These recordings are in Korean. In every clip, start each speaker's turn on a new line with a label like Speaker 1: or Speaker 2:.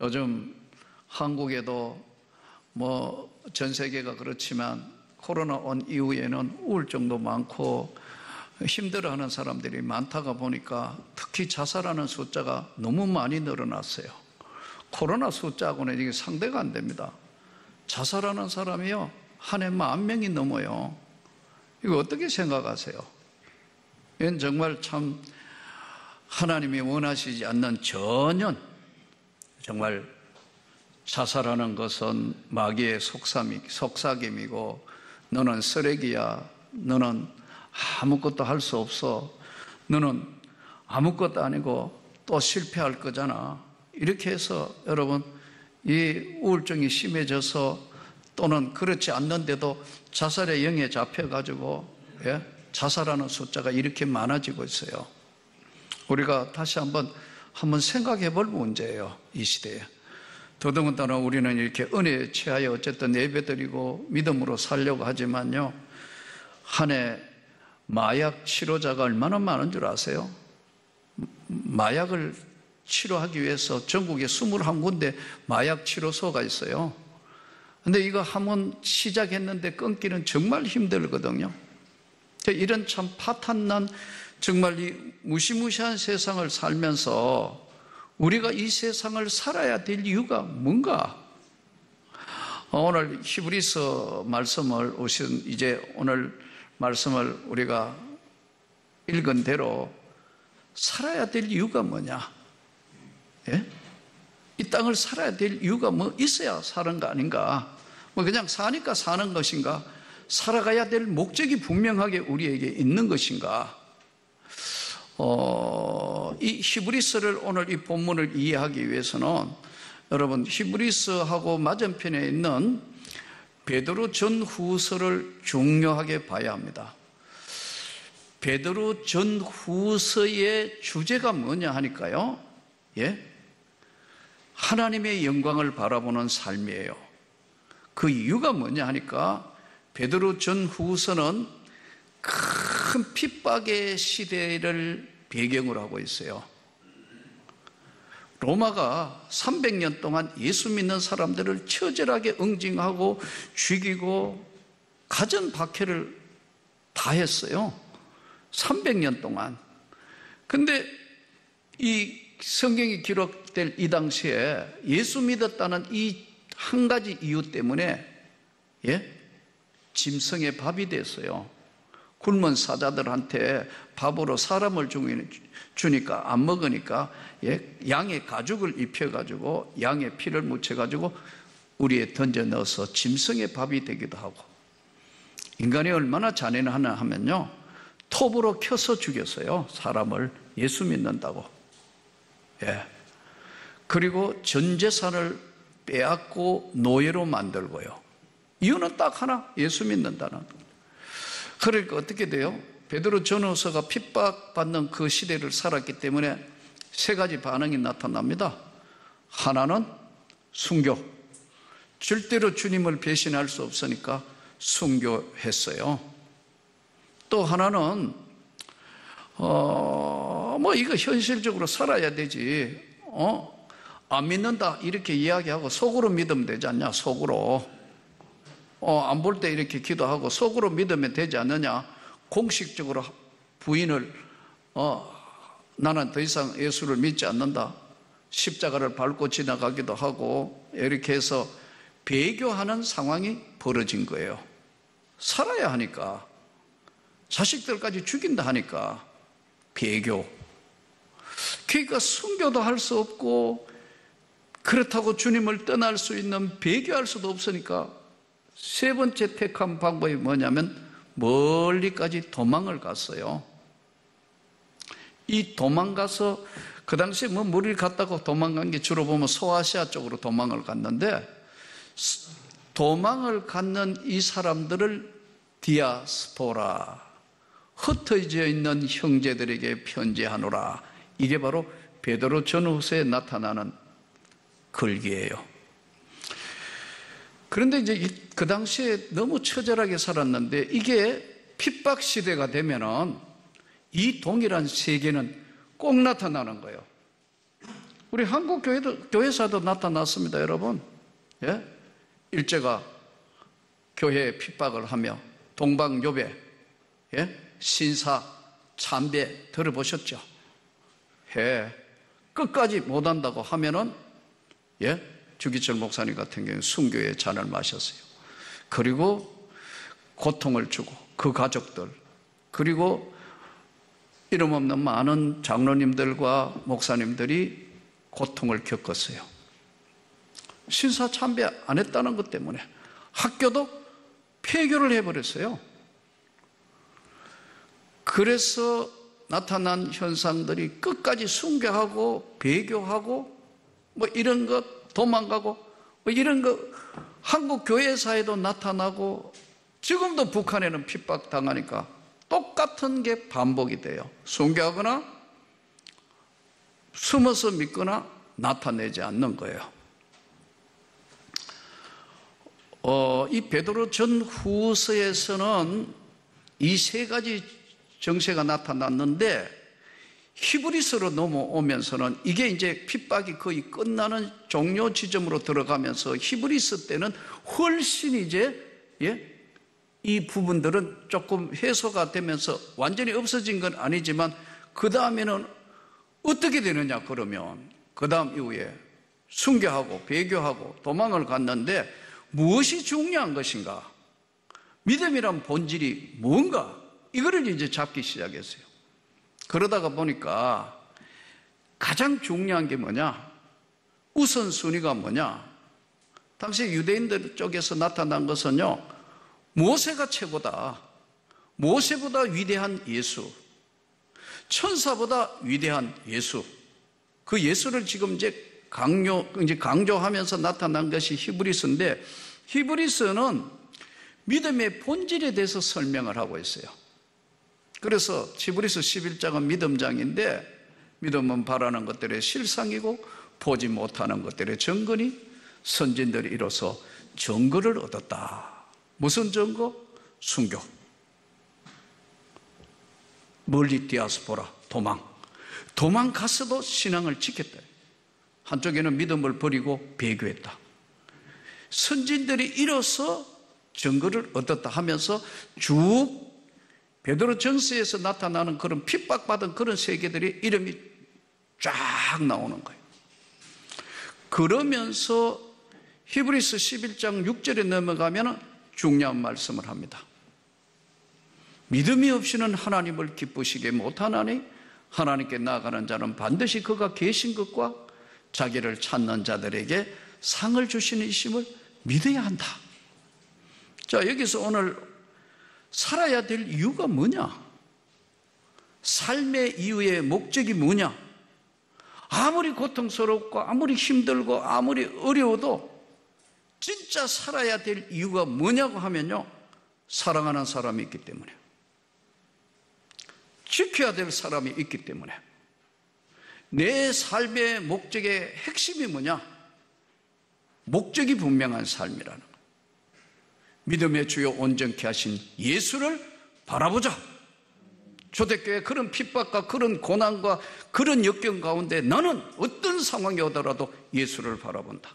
Speaker 1: 요즘 한국에도 전 세계가 그렇지만 코로나 온 이후에는 우울증도 많고 힘들어하는 사람들이 많다가 보니까 특히 자살하는 숫자가 너무 많이 늘어났어요. 코로나 숫자하고는 이게 상대가 안 됩니다. 자살하는 사람이요, 한 해 10,000명이 넘어요. 이거 어떻게 생각하세요? 이건 정말 참 하나님이 원하시지 않는 전혀 정말 자살하는 것은 마귀의 속삭임이고 너는 쓰레기야, 너는 아무것도 할 수 없어, 너는 아무것도 아니고 또 실패할 거잖아. 이렇게 해서 여러분 이 우울증이 심해져서 또는 그렇지 않는데도 자살의 영에 잡혀가지고 자살하는 숫자가 이렇게 많아지고 있어요. 우리가 다시 한번 생각해 볼 문제예요, 이 시대에. 더더군다나 우리는 이렇게 은혜에 취하여 어쨌든 예배드리고 믿음으로 살려고 하지만요, 한 해 마약 치료자가 얼마나 많은 줄 아세요? 마약을 치료하기 위해서 전국에 21군데 마약 치료소가 있어요. 근데 이거 한번 시작했는데 끊기는 정말 힘들거든요. 이런 참 파탄난 정말 이 무시무시한 세상을 살면서 우리가 이 세상을 살아야 될 이유가 뭔가? 오늘 히브리서 말씀을 이제 오늘 말씀을 우리가 읽은 대로 살아야 될 이유가 뭐냐? 이 땅을 살아야 될 이유가 뭐 있어야 사는 거 아닌가? 그냥 사니까 사는 것인가? 살아가야 될 목적이 분명하게 우리에게 있는 것인가? 이 히브리서를 오늘 이 본문을 이해하기 위해서는 여러분 히브리서하고 맞은편에 있는 베드로 전후서를 중요하게 봐야 합니다. 베드로 전후서의 주제가 뭐냐 하니까요, 하나님의 영광을 바라보는 삶이에요. 그 이유가 뭐냐 하니까 베드로 전후서는 큰 핍박의 시대를 배경으로 하고 있어요. 로마가 300년 동안 예수 믿는 사람들을 처절하게 응징하고 죽이고 가전 박해를 다 했어요. 300년 동안. 근데 이 성경이 기록될 이 당시에 예수 믿었다는 이 한 가지 이유 때문에 짐승의 밥이 됐어요. 굶은 사자들한테 밥으로 사람을 주니까 안 먹으니까 양의 가죽을 입혀가지고 양의 피를 묻혀가지고 우리에 던져 넣어서 짐승의 밥이 되기도 하고, 인간이 얼마나 잔인하나 하면요, 톱으로 켜서 죽였어요. 사람을 예수 믿는다고. 그리고 전 재산을 빼앗고 노예로 만들고요. 이유는 딱 하나, 예수 믿는다는. 그러니까 어떻게 돼요? 베드로 전후서가 핍박받는 그 시대를 살았기 때문에 세 가지 반응이 나타납니다. 하나는 순교. 절대로 주님을 배신할 수 없으니까 순교했어요. 또 하나는 이거 현실적으로 살아야 되지, 안 믿는다 이렇게 이야기하고 속으로 믿으면 되지 않냐? 속으로 안 볼 때 이렇게 기도하고 속으로 믿으면 되지 않느냐? 공식적으로 부인을 나는 더 이상 예수를 믿지 않는다, 십자가를 밟고 지나가기도 하고 이렇게 해서 배교하는 상황이 벌어진 거예요. 살아야 하니까, 자식들까지 죽인다 하니까 배교. 그러니까 순교도 할 수 없고 그렇다고 주님을 떠날 수 있는 배교할 수도 없으니까 세 번째 택한 방법이 뭐냐면 멀리까지 도망을 갔어요. 이 도망가서 그 당시에 머리를 갔다고 도망간 게 주로 보면 소아시아 쪽으로 도망을 갔는데, 도망을 갔는 이 사람들을 디아스포라, 흩어져 있는 형제들에게 편지하노라, 이게 바로 베드로 전후서에 나타나는 글귀예요. 그런데 이제 그 당시에 너무 처절하게 살았는데 이게 핍박 시대가 되면은 이 동일한 세계는 꼭 나타나는 거예요. 우리 한국 교회사도 나타났습니다, 여러분. 예? 일제가 교회에 핍박을 하며 동방요배, 예? 신사, 참배 들어보셨죠? 해 끝까지 못한다고 하면은, 예? 주기철 목사님 같은 경우는 순교의 잔을 마셨어요. 그리고 고통을 주고 그 가족들, 그리고 이름 없는 많은 장로님들과 목사님들이 고통을 겪었어요. 신사 참배 안 했다는 것 때문에 학교도 폐교를 해버렸어요. 그래서 나타난 현상들이 끝까지 순교하고 배교하고 뭐 이런 것, 도망가고 뭐 이런 거 한국 교회사에도 나타나고, 지금도 북한에는 핍박당하니까 똑같은 게 반복이 돼요. 순교하거나 숨어서 믿거나 나타내지 않는 거예요. 이 베드로 전후서에서는 이 세 가지 정세가 나타났는데, 히브리서로 넘어오면서는 이게 이제 핍박이 거의 끝나는 종료 지점으로 들어가면서 히브리서 때는 훨씬 이제, 예? 이 부분들은 조금 해소가 되면서 완전히 없어진 건 아니지만, 그 다음에는 어떻게 되느냐 그러면, 그 다음 이후에 순교하고 배교하고 도망을 갔는데 무엇이 중요한 것인가? 믿음이란 본질이 뭔가? 이거를 이제 잡기 시작했어요. 그러다가 보니까 가장 중요한 게 뭐냐? 우선순위가 뭐냐? 당시 유대인들 쪽에서 나타난 것은요, 모세가 최고다. 모세보다 위대한 예수, 천사보다 위대한 예수. 그 예수를 지금 이제 강조하면서 나타난 것이 히브리서인데, 히브리서는 믿음의 본질에 대해서 설명을 하고 있어요. 그래서 히브리서 11장은 믿음장인데, 믿음은 바라는 것들의 실상이고 보지 못하는 것들의 증거니 선진들이 이로써 증거를 얻었다. 무슨 증거? 순교. 멀리 디아스포라, 도망가서도 신앙을 지켰다. 한쪽에는 믿음을 버리고 배교했다. 선진들이 이로써 증거를 얻었다 하면서 쭉 베드로 전서에서 나타나는 그런 핍박받은 그런 세계들이 이름이 쫙 나오는 거예요. 그러면서 히브리서 11장 6절에 넘어가면 중요한 말씀을 합니다. 믿음이 없이는 하나님을 기쁘시게 못하나니 하나님께 나아가는 자는 반드시 그가 계신 것과 자기를 찾는 자들에게 상을 주시는 이심을 믿어야 한다. 자, 여기서 오늘 살아야 될 이유가 뭐냐? 삶의 이유의 목적이 뭐냐? 아무리 고통스럽고 아무리 힘들고 아무리 어려워도 진짜 살아야 될 이유가 뭐냐고 하면요, 사랑하는 사람이 있기 때문에, 지켜야 될 사람이 있기 때문에. 내 삶의 목적의 핵심이 뭐냐? 목적이 분명한 삶이라는 것. 믿음의 주요 온전케 하신 예수를 바라보자. 초대교회 그런 핍박과 그런 고난과 그런 역경 가운데 나는 어떤 상황이 오더라도 예수를 바라본다.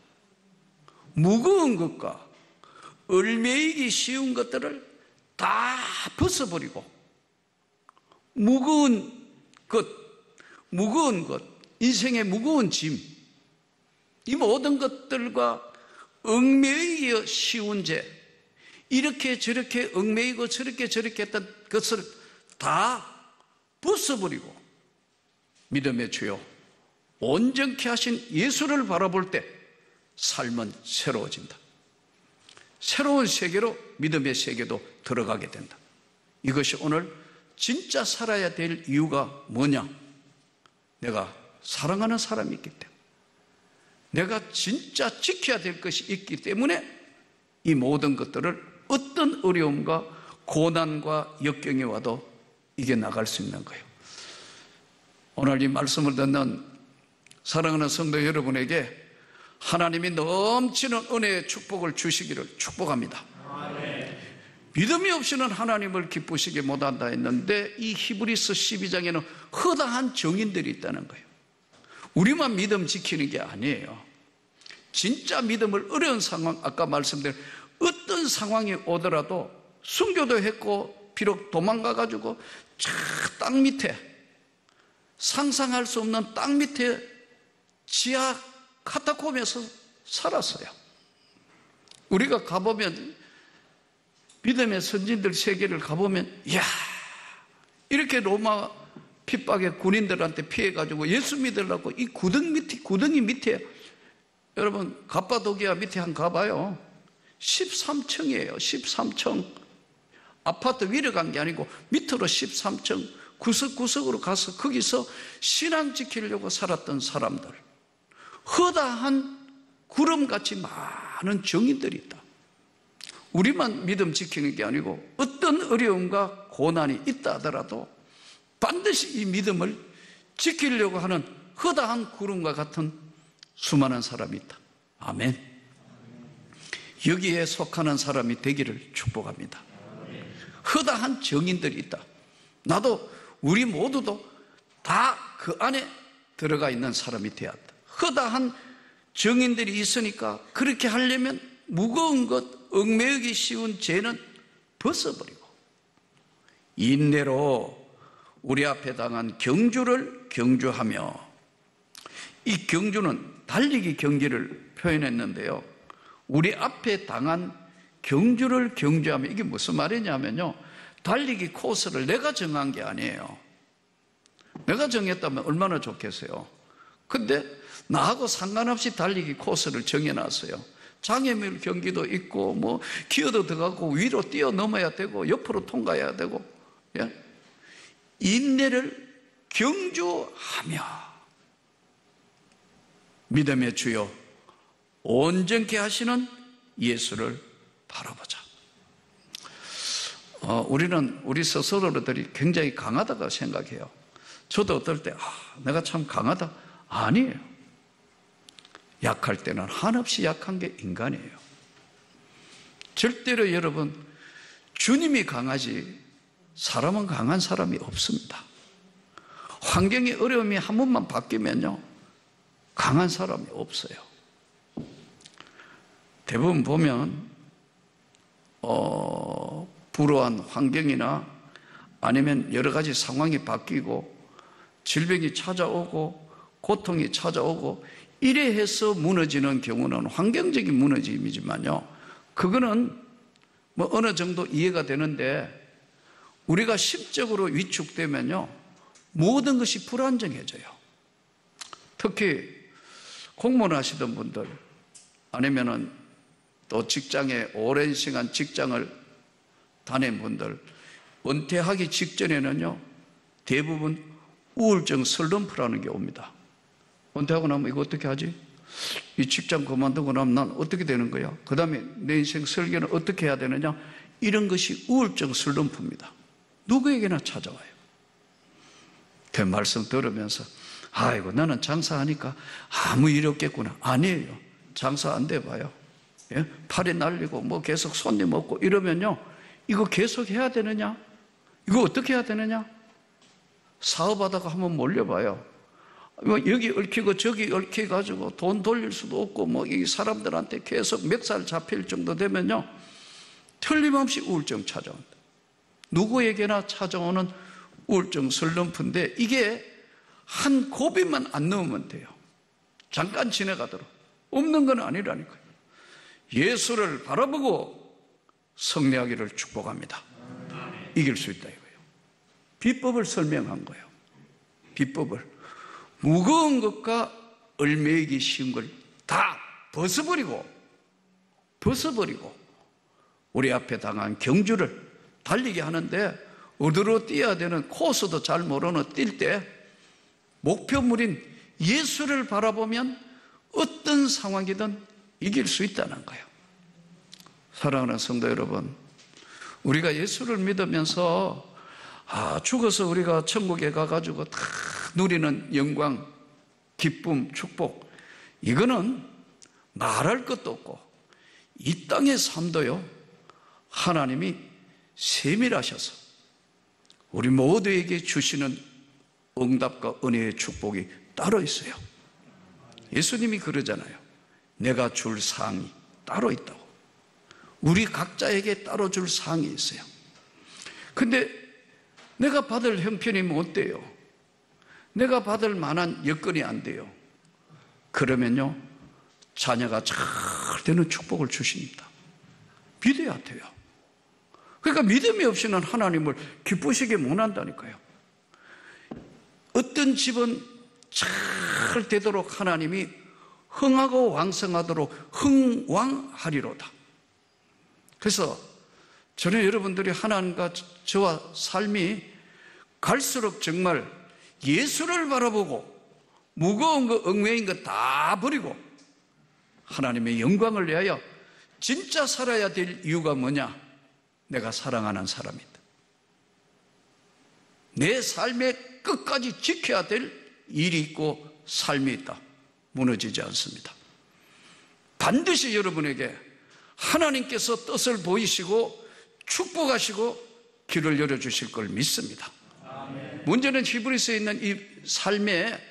Speaker 1: 무거운 것과 얼매이기 쉬운 것들을 다 벗어버리고, 무거운 것, 인생의 무거운 짐, 이 모든 것들과 얽매이기 쉬운 죄, 이렇게 저렇게 얽매이고 저렇게 했던 것을 다 벗어버리고 믿음의 주요 온전케 하신 예수를 바라볼 때 삶은 새로워진다. 새로운 세계로, 믿음의 세계도 들어가게 된다. 이것이 오늘 진짜 살아야 될 이유가 뭐냐? 내가 사랑하는 사람이 있기 때문에, 내가 진짜 지켜야 될 것이 있기 때문에 이 모든 것들을 어떤 어려움과 고난과 역경이 와도 이겨나갈 수 있는 거예요. 오늘 이 말씀을 듣는 사랑하는 성도 여러분에게 하나님이 넘치는 은혜의 축복을 주시기를 축복합니다. 믿음이 없이는 하나님을 기쁘시게 못한다 했는데, 이 히브리서 12장에는 허다한 정인들이 있다는 거예요. 우리만 믿음 지키는 게 아니에요. 진짜 믿음을 어려운 상황, 아까 말씀드린 어떤 상황이 오더라도 순교도 했고 비록 도망가가지고 저 땅 밑에, 상상할 수 없는 땅 밑에 지하 카타콤에서 살았어요. 우리가 가보면, 믿음의 선진들 세계를 가보면, 이야, 이렇게 로마 핍박의 군인들한테 피해가지고 예수 믿으려고 이 구덩이 밑에, 여러분 갑바도기아 밑에 한 가봐요. 13층이에요. 13층. 아파트 위로 간 게 아니고 밑으로 13층 구석구석으로 가서 거기서 신앙 지키려고 살았던 사람들, 허다한 구름같이 많은 정인들이 있다. 우리만 믿음 지키는 게 아니고 어떤 어려움과 고난이 있다 하더라도 반드시 이 믿음을 지키려고 하는 허다한 구름과 같은 수많은 사람이 있다. 아멘. 여기에 속하는 사람이 되기를 축복합니다. 허다한 정인들이 있다. 나도, 우리 모두도 다 그 안에 들어가 있는 사람이 되었다. 허다한 정인들이 있으니까 그렇게 하려면 무거운 것, 얽매이기 쉬운 죄는 벗어버리고 인내로 우리 앞에 당한 경주를 경주하며, 이 경주는 달리기 경기를 표현했는데요, 우리 앞에 당한 경주를 경주하며, 이게 무슨 말이냐면요, 달리기 코스를 내가 정한 게 아니에요. 내가 정했다면 얼마나 좋겠어요. 근데 나하고 상관없이 달리기 코스를 정해놨어요. 장애물 경기도 있고 뭐 기어도 들어가고 위로 뛰어넘어야 되고 옆으로 통과해야 되고, 예? 인내를 경주하며 믿음의 주여 온전케 하시는 예수를 바라보자. 우리는 우리 스스로들이 굉장히 강하다고 생각해요. 저도 어떨 때 내가 참 강하다. 아니에요. 약할 때는 한없이 약한 게 인간이에요. 절대로 여러분, 주님이 강하지 사람은 강한 사람이 없습니다. 환경의 어려움이 한 번만 바뀌면요, 강한 사람이 없어요. 대부분 보면 불우한 환경이나 아니면 여러 가지 상황이 바뀌고 질병이 찾아오고 고통이 찾아오고 이래 해서 무너지는 경우는 환경적인 무너짐이지만요, 그거는 뭐 어느 정도 이해가 되는데, 우리가 심적으로 위축되면요 모든 것이 불안정해져요. 특히 공무원 하시던 분들, 아니면은 또 직장에 오랜 시간 직장을 다닌 분들, 은퇴하기 직전에는요 대부분 우울증 슬럼프라는 게 옵니다. 은퇴하고 나면 이거 어떻게 하지? 이 직장 그만두고 나면 난 어떻게 되는 거야? 그 다음에 내 인생 설계는 어떻게 해야 되느냐? 이런 것이 우울증 슬럼프입니다. 누구에게나 찾아와요. 그 말씀 들으면서 아이고 나는 장사하니까 아무 일 없겠구나. 아니에요. 장사 안 돼봐요. 예? 팔이 날리고 뭐 계속 손님 없고 이러면요, 이거 계속 해야 되느냐? 이거 어떻게 해야 되느냐? 사업하다가 한번 몰려봐요. 여기 얽히고 저기 얽혀가지고 돈 돌릴 수도 없고 뭐 이 사람들한테 계속 멱살 잡힐 정도 되면요 틀림없이 우울증 찾아온다. 누구에게나 찾아오는 우울증 슬럼프인데, 이게 한 고비만 안 넣으면 돼요. 잠깐 지나가도록. 없는 건 아니라니까요. 예수를 바라보고 승리하기를 축복합니다. 이길 수 있다 이거예요. 비법을 설명한 거예요. 비법을. 무거운 것과 얽매이기 쉬운 걸 다 벗어버리고 우리 앞에 당한 경주를 달리게 하는데, 어디로 뛰어야 되는 코스도 잘 모르는 뛸 때 목표물인 예수를 바라보면 어떤 상황이든 이길 수 있다는 거예요. 사랑하는 성도 여러분, 우리가 예수를 믿으면서 죽어서 우리가 천국에 가가지고 다 누리는 영광, 기쁨, 축복, 이거는 말할 것도 없고, 이 땅의 삶도요 하나님이 세밀하셔서 우리 모두에게 주시는 응답과 은혜의 축복이 따로 있어요. 예수님이 그러잖아요. 내가 줄 상이 따로 있다고. 우리 각자에게 따로 줄 상이 있어요. 근데 내가 받을 형편이 못 돼요. 내가 받을 만한 여건이 안 돼요. 그러면요, 자녀가 잘 되는 축복을 주십니다. 믿어야 돼요. 그러니까 믿음이 없이는 하나님을 기쁘시게 못한다니까요. 어떤 집은 잘 되도록 하나님이 흥하고 왕성하도록 흥왕하리로다. 그래서 저는 여러분들이 하나님과 저와 삶이 갈수록 정말 예수를 바라보고 무거운 거 얽매인 거 다 버리고 하나님의 영광을 위하여 진짜 살아야 될 이유가 뭐냐? 내가 사랑하는 사람이다. 내 삶의 끝까지 지켜야 될 일이 있고 삶이 있다. 무너지지 않습니다. 반드시 여러분에게 하나님께서 뜻을 보이시고 축복하시고 길을 열어주실 걸 믿습니다. 아멘. 문제는 히브리서에 있는 이 삶에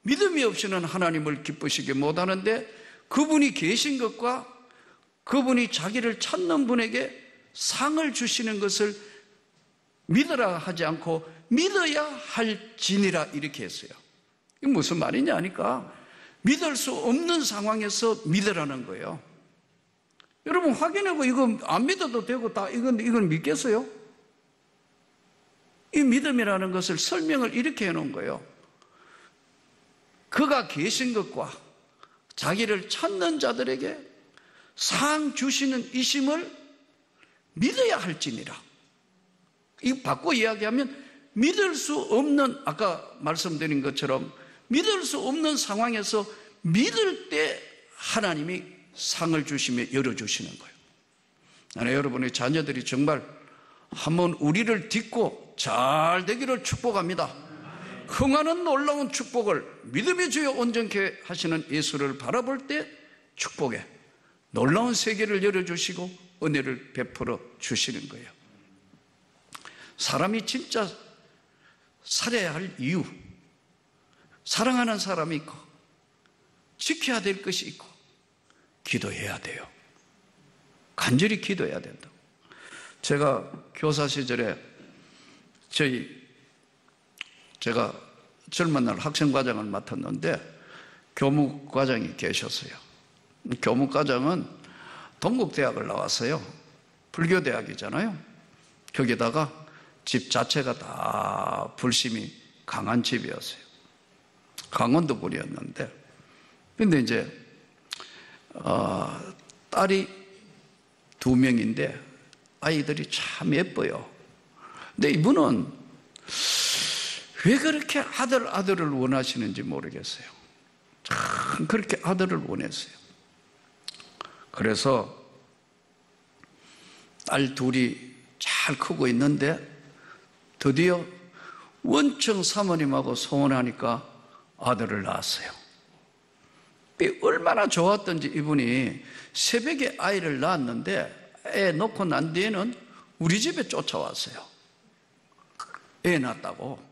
Speaker 1: 믿음이 없이는 하나님을 기쁘시게 못하는데, 그분이 계신 것과 그분이 자기를 찾는 분에게 상을 주시는 것을 믿으라 하지 않고 믿어야 할지니라 이렇게 했어요. 이게 무슨 말이냐 하니까 믿을 수 없는 상황에서 믿으라는 거예요. 여러분 확인하고 이거 안 믿어도 되고 다 이건 믿겠어요? 이 믿음이라는 것을 설명을 이렇게 해놓은 거예요. 그가 계신 것과 자기를 찾는 자들에게 상 주시는 이심을 믿어야 할지니라. 이거 바꿔 이야기하면 믿을 수 없는, 아까 말씀드린 것처럼 믿을 수 없는 상황에서 믿을 때 하나님이 상을 주시며 열어주시는 거예요. 나는 여러분의 자녀들이 정말 한번 우리를 딛고 잘 되기를 축복합니다. 흥하는 놀라운 축복을 믿음의 주여 온전케 하시는 예수를 바라볼 때 축복에 놀라운 세계를 열어주시고 은혜를 베풀어 주시는 거예요. 사람이 진짜 살아야 할 이유, 사랑하는 사람이 있고 지켜야 될 것이 있고 기도해야 돼요. 간절히 기도해야 된다고. 제가 교사 시절에 제가 젊은 날 학생과장을 맡았는데 교무과장이 계셨어요. 교무과장은 동국대학을 나왔어요. 불교대학이잖아요. 거기다가 집 자체가 다 불심이 강한 집이었어요. 강원도 분이었는데, 근데 이제 딸이 2명인데 아이들이 참 예뻐요. 근데 이분은 왜 그렇게 아들을 원하시는지 모르겠어요. 참 그렇게 아들을 원했어요. 그래서 딸 둘이 잘 크고 있는데 드디어 원청 사모님하고 소원하니까 아들을 낳았어요. 얼마나 좋았던지 이분이 새벽에 아이를 낳았는데 애 놓고 난 뒤에는 우리 집에 쫓아왔어요. 애 낳았다고.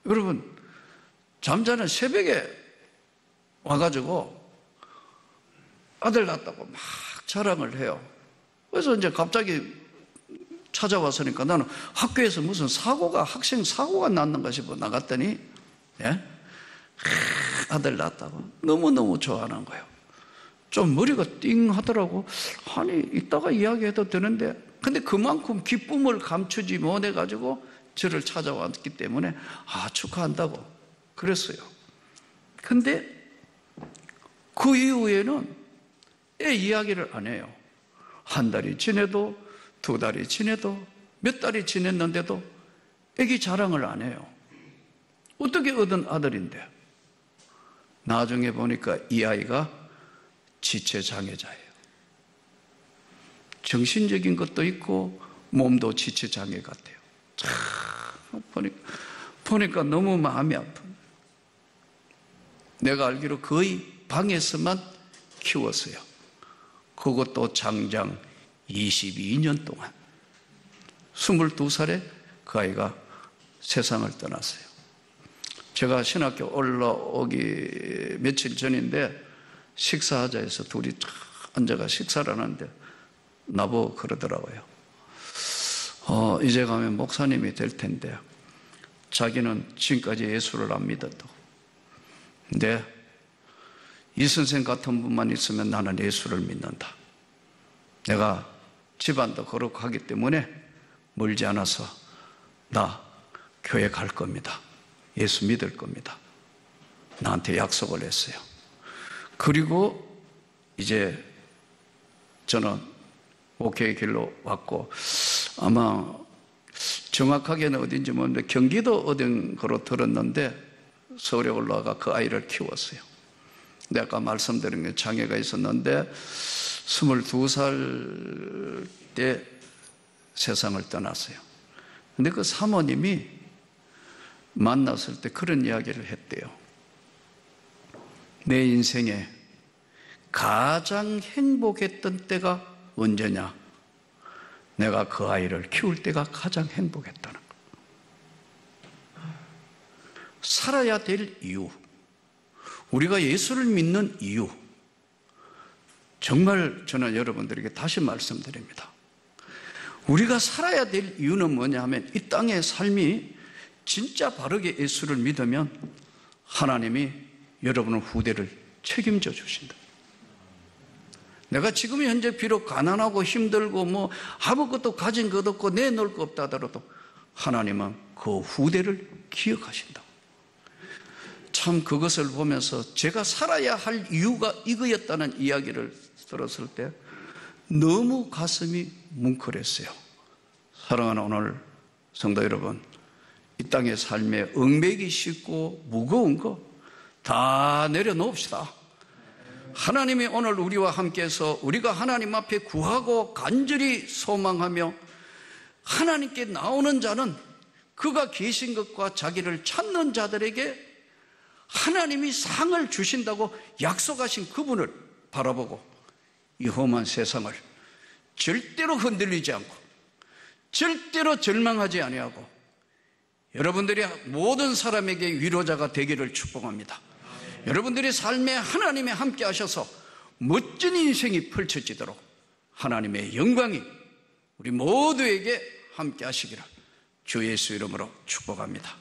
Speaker 1: 여러분, 잠자는 새벽에 와가지고 아들 낳았다고 막 자랑을 해요. 그래서 이제 갑자기 찾아왔으니까 나는 학교에서 무슨 학생 사고가 났는가 싶어 나갔더니, 예? 아들 낳았다고 너무너무 좋아하는 거예요. 좀 머리가 띵 하더라고. 아니, 이따가 이야기해도 되는데, 근데 그만큼 기쁨을 감추지 못해가지고 저를 찾아왔기 때문에 축하한다고 그랬어요. 근데 그 이후에는 애 이야기를 안 해요. 한 달이 지내도 2달이 지내도 몇 달이 지냈는데도 애기 자랑을 안 해요. 어떻게 얻은 아들인데. 나중에 보니까 이 아이가 지체장애자예요. 정신적인 것도 있고 몸도 지체장애 같아요. 참 보니까 너무 마음이 아픈. 내가 알기로 거의 방에서만 키웠어요. 그것도 장장 22년 동안. 22살에 그 아이가 세상을 떠났어요. 제가 신학교 올라오기 며칠 전인데 식사하자 해서 둘이 쫙 앉아가 식사를 하는데 나보고 그러더라고요. 이제 가면 목사님이 될 텐데 자기는 지금까지 예수를 안 믿었다고. 근데 이 선생 같은 분만 있으면 나는 예수를 믿는다. 내가 집안도 거룩하기 때문에 멀지 않아서 나 교회 갈 겁니다. 예수 믿을 겁니다. 나한테 약속을 했어요. 그리고 이제 저는 목회의 길로 왔고, 아마 정확하게는 어딘지 모르는데 경기도 어딘 거로 들었는데 서울에 올라가 그 아이를 키웠어요. 근데 아까 말씀드린 게 장애가 있었는데 22살 때 세상을 떠났어요. 근데 그 사모님이 만났을 때 그런 이야기를 했대요. 내 인생에 가장 행복했던 때가 언제냐? 내가 그 아이를 키울 때가 가장 행복했다는 거. 살아야 될 이유, 우리가 예수를 믿는 이유, 정말 저는 여러분들에게 다시 말씀드립니다. 우리가 살아야 될 이유는 뭐냐 하면, 이 땅의 삶이 진짜 바르게 예수를 믿으면 하나님이 여러분의 후대를 책임져 주신다. 내가 지금 현재 비록 가난하고 힘들고 뭐 아무것도 가진 것 없고 내놓을 것 없다 하더라도 하나님은 그 후대를 기억하신다. 참 그것을 보면서 제가 살아야 할 이유가 이거였다는 이야기를 들었을 때 너무 가슴이 뭉클했어요. 사랑하는 오늘 성도 여러분, 이 땅의 삶에 얽매기 쉽고 무거운 거 다 내려놓읍시다. 하나님이 오늘 우리와 함께해서 우리가 하나님 앞에 구하고 간절히 소망하며 하나님께 나오는 자는 그가 계신 것과 자기를 찾는 자들에게 하나님이 상을 주신다고 약속하신 그분을 바라보고 이 험한 세상을 절대로 흔들리지 않고 절대로 절망하지 아니하고 여러분들이 모든 사람에게 위로자가 되기를 축복합니다. 여러분들의 삶에 하나님이 함께 하셔서 멋진 인생이 펼쳐지도록 하나님의 영광이 우리 모두에게 함께 하시기를 주 예수 이름으로 축복합니다.